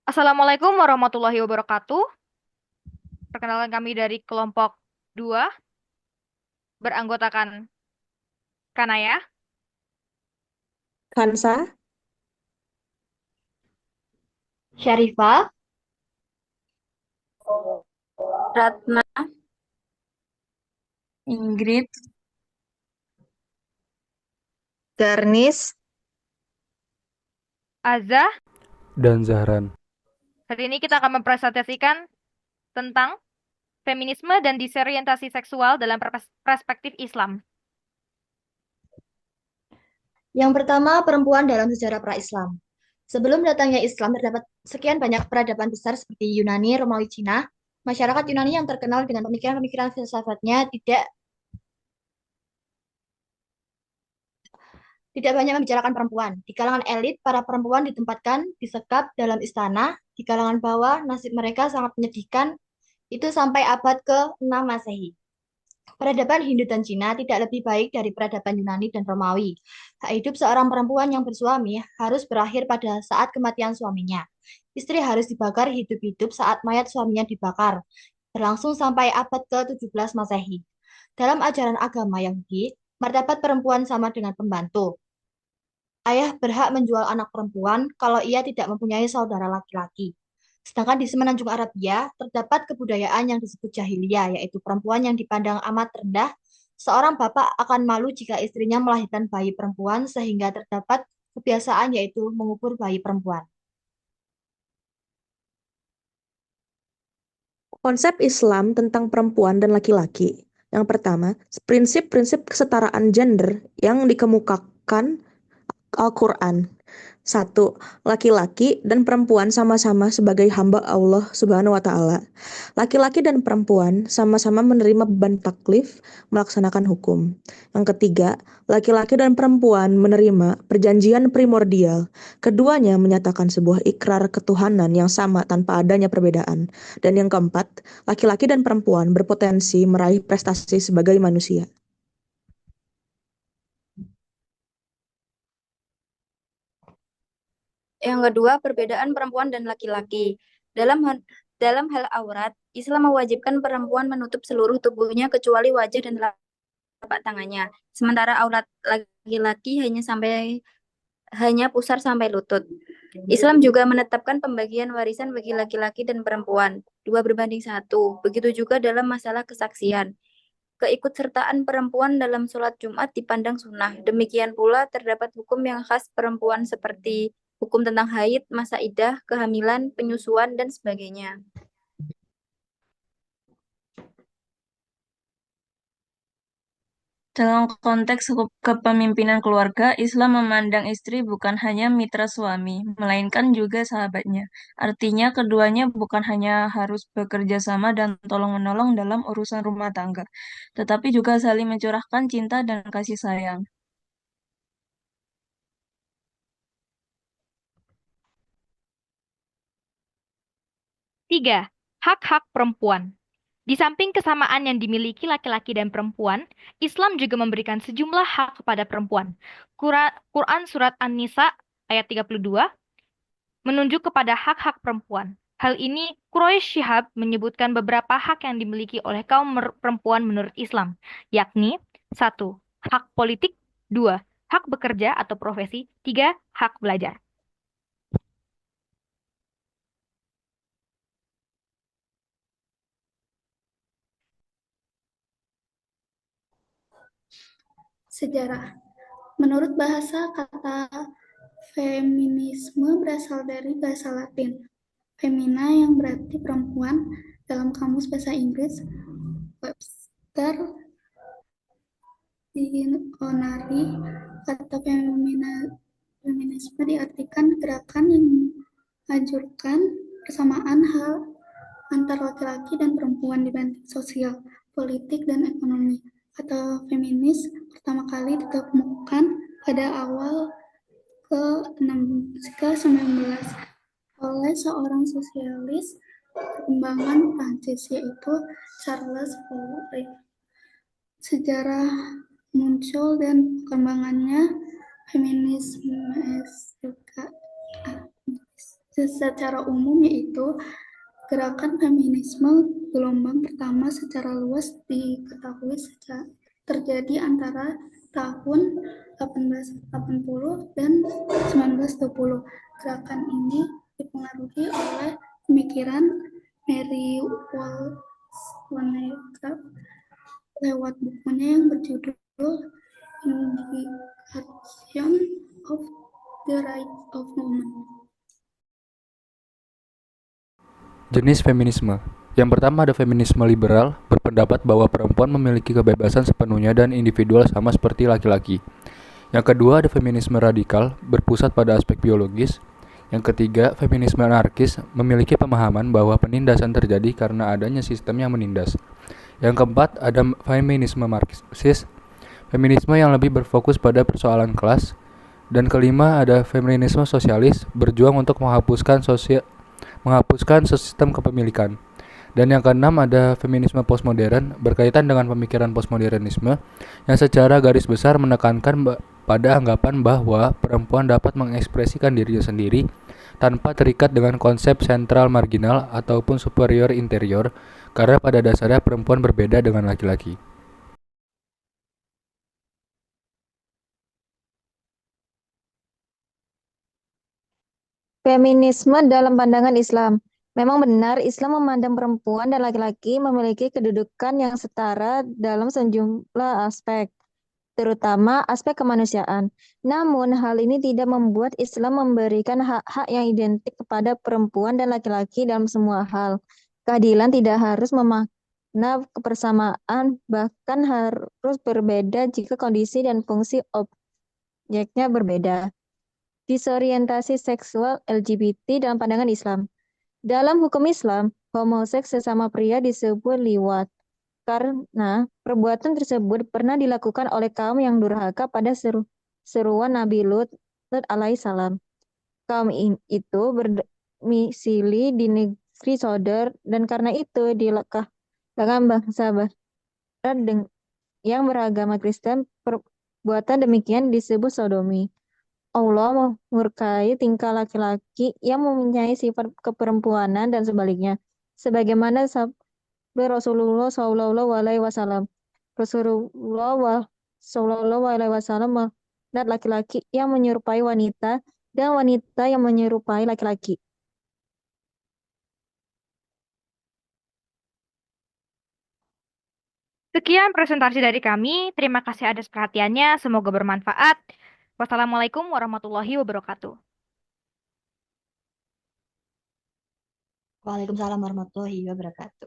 Assalamualaikum warahmatullahi wabarakatuh. Perkenalkan kami dari kelompok 2 beranggotakan Kanaya, Kansa, Syarifah, Ratna, Ingrid, Garnis, Azza. dan Zahran. Hari ini kita akan mempresentasikan tentang feminisme dan disorientasi seksual dalam perspektif Islam. yang pertama perempuan dalam sejarah pra-Islam. Sebelum datangnya Islam, terdapat sekian banyak peradaban besar seperti Yunani, Romawi, Cina. Masyarakat Yunani yang terkenal dengan pemikiran-pemikiran filsafatnya tidak banyak membicarakan perempuan. Di kalangan elit, para perempuan ditempatkan disekap dalam istana. Di kalangan bawah, nasib mereka sangat menyedihkan. Itu sampai abad ke-6 Masehi. Peradaban Hindu dan Cina tidak lebih baik dari peradaban Yunani dan Romawi. Hak hidup seorang perempuan yang bersuami harus berakhir pada saat kematian suaminya. Istri harus dibakar hidup-hidup saat mayat suaminya dibakar, berlangsung sampai abad ke-17 Masehi. Dalam ajaran agama Yahudi, martabat perempuan sama dengan pembantu. Ayah berhak menjual anak perempuan kalau ia tidak mempunyai saudara laki-laki. Sedangkan di semenanjung Arabia, terdapat kebudayaan yang disebut jahiliyah, yaitu perempuan yang dipandang amat rendah. Seorang bapak akan malu jika istrinya melahirkan bayi perempuan, sehingga terdapat kebiasaan yaitu mengubur bayi perempuan. konsep Islam tentang perempuan dan laki-laki. Yang pertama, prinsip-prinsip kesetaraan gender yang dikemukakan Al-Quran. Satu, laki-laki dan perempuan sama-sama sebagai hamba Allah Subhanahu wa Ta'ala. Laki-laki dan perempuan sama-sama menerima beban taklif melaksanakan hukum. Yang ketiga, laki-laki dan perempuan menerima perjanjian primordial. Keduanya menyatakan sebuah ikrar ketuhanan yang sama tanpa adanya perbedaan. Dan yang keempat, laki-laki dan perempuan berpotensi meraih prestasi sebagai manusia. Yang kedua, perbedaan perempuan dan laki-laki. Dalam hal aurat, Islam mewajibkan perempuan menutup seluruh tubuhnya kecuali wajah dan telapak tangannya. Sementara aurat laki-laki hanya pusar sampai lutut. Islam juga menetapkan pembagian warisan bagi laki-laki dan perempuan, 2:1. Begitu juga dalam masalah kesaksian. Keikutsertaan perempuan dalam sholat Jumat dipandang sunnah. Demikian pula terdapat hukum yang khas perempuan seperti hukum tentang haid, masa iddah, kehamilan, penyusuan, dan sebagainya. Dalam konteks kepemimpinan keluarga, Islam memandang istri bukan hanya mitra suami, melainkan juga sahabatnya. Artinya, keduanya bukan hanya harus bekerja sama dan tolong-menolong dalam urusan rumah tangga, tetapi juga saling mencurahkan cinta dan kasih sayang. 3. Hak-hak perempuan. Di samping kesamaan yang dimiliki laki-laki dan perempuan, Islam juga memberikan sejumlah hak kepada perempuan. Quran Surat An-Nisa ayat 32 menunjuk kepada hak-hak perempuan. Hal ini, Quraisy Shihab menyebutkan beberapa hak yang dimiliki oleh kaum perempuan menurut Islam, yakni 1. Hak politik, 2. Hak bekerja atau profesi, 3. Hak belajar. Sejarah. Menurut bahasa, kata feminisme berasal dari bahasa Latin. Femina yang berarti perempuan dalam kamus bahasa Inggris, Webster Dictionary, kata feminisme diartikan gerakan yang menganjurkan persamaan hal antara laki-laki dan perempuan dibanding sosial, politik, dan ekonomi. Kata feminis pertama kali ditemukan pada awal ke-19 oleh seorang sosialis perkembangan Prancis, yaitu Charles Fourier. Sejarah muncul dan perkembangannya feminisme juga secara umum, yaitu gerakan feminisme gelombang pertama secara luas diketahui terjadi antara tahun 1880 dan 1920. Gerakan ini dipengaruhi oleh pemikiran Mary Wollstonecraft lewat bukunya yang berjudul Vindication of the Rights of Women. Jenis feminisme. Yang pertama ada feminisme liberal, berpendapat bahwa perempuan memiliki kebebasan sepenuhnya dan individual sama seperti laki-laki. Yang kedua ada feminisme radikal, berpusat pada aspek biologis. Yang ketiga, feminisme anarkis, memiliki pemahaman bahwa penindasan terjadi karena adanya sistem yang menindas. Yang keempat ada feminisme marxis, feminisme yang lebih berfokus pada persoalan kelas. Dan kelima ada feminisme sosialis, berjuang untuk menghapuskan sistem kepemilikan. Dan yang keenam ada feminisme postmodern, berkaitan dengan pemikiran postmodernisme yang secara garis besar menekankan pada anggapan bahwa perempuan dapat mengekspresikan dirinya sendiri tanpa terikat dengan konsep sentral marginal ataupun superior interior, karena pada dasarnya perempuan berbeda dengan laki-laki. Feminisme dalam pandangan Islam. Memang benar, Islam memandang perempuan dan laki-laki memiliki kedudukan yang setara dalam sejumlah aspek, terutama aspek kemanusiaan. Namun, hal ini tidak membuat Islam memberikan hak-hak yang identik kepada perempuan dan laki-laki dalam semua hal. Keadilan tidak harus memakna kebersamaan, bahkan harus berbeda jika kondisi dan fungsi objeknya berbeda. Disorientasi seksual LGBT dalam pandangan Islam. Dalam hukum Islam, homoseks sesama pria disebut liwat karena perbuatan tersebut pernah dilakukan oleh kaum yang durhaka pada seruan Nabi Lut alaihissalam. Kaum itu berdomisili di negeri Sodor dan karena itu dilekah dengan bangsa Barat yang beragama Kristen. Perbuatan demikian disebut sodomi. Allah memurkai tingkah laki-laki yang mempunyai sifat keperempuanan dan sebaliknya. Sebagaimana sabda Rasulullah Shallallahu Alaihi Wasallam. Rasulullah Shallallahu Alaihi Wasallam melihat laki-laki yang menyerupai wanita dan wanita yang menyerupai laki-laki. Sekian presentasi dari kami. Terima kasih atas perhatiannya. Semoga bermanfaat. Wassalamualaikum warahmatullahi wabarakatuh. Waalaikumsalam warahmatullahi wabarakatuh.